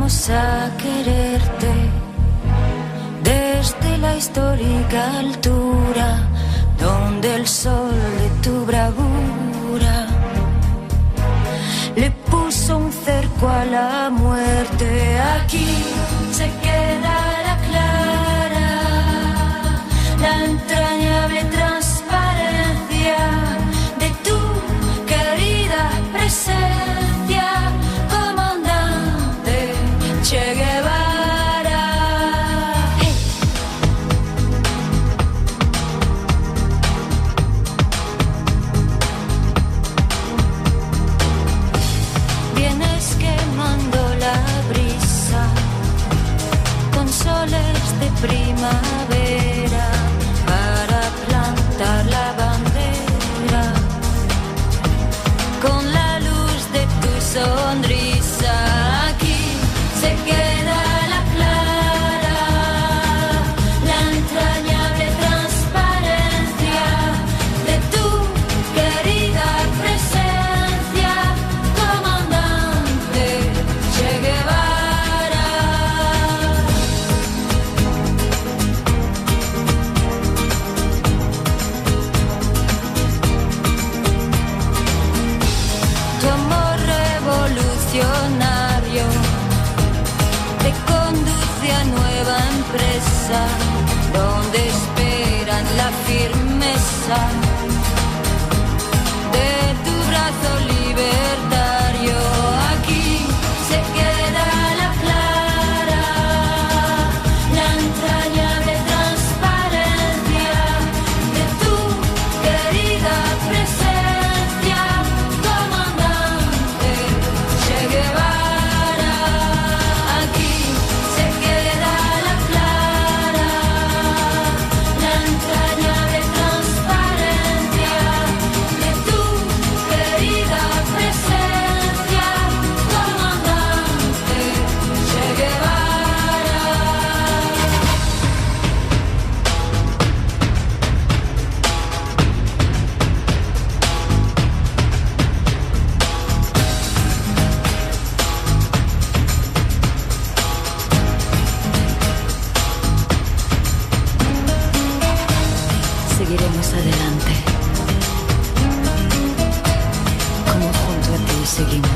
Vamos a quererte desde la histórica altura donde el sol de tu bravura le puso un cerco a la muerte. Aquí se quedará clara la entrañable transparencia de tu querida presencia, comandante Che Guevara. Hey. Vienes quemando la brisa con soles de primavera para plantar la bandera con la luz de tu sonrisa. Aquí se queda la clara, la entrañable transparencia de tu querida presencia, comandante Che Guevara. Tu amor revolucionario te conduce a nueva empresa donde esperan la firmeza de tu brazo libertario. Aquí se queda la clara, la entrañable transparencia de tu querida presencia, comandante Che Guevara. Aquí se queda la clara, la entrañable transparencia de tu querida presencia, comandante Che Guevara. Seguiremos adelante, como junto a ti seguimos.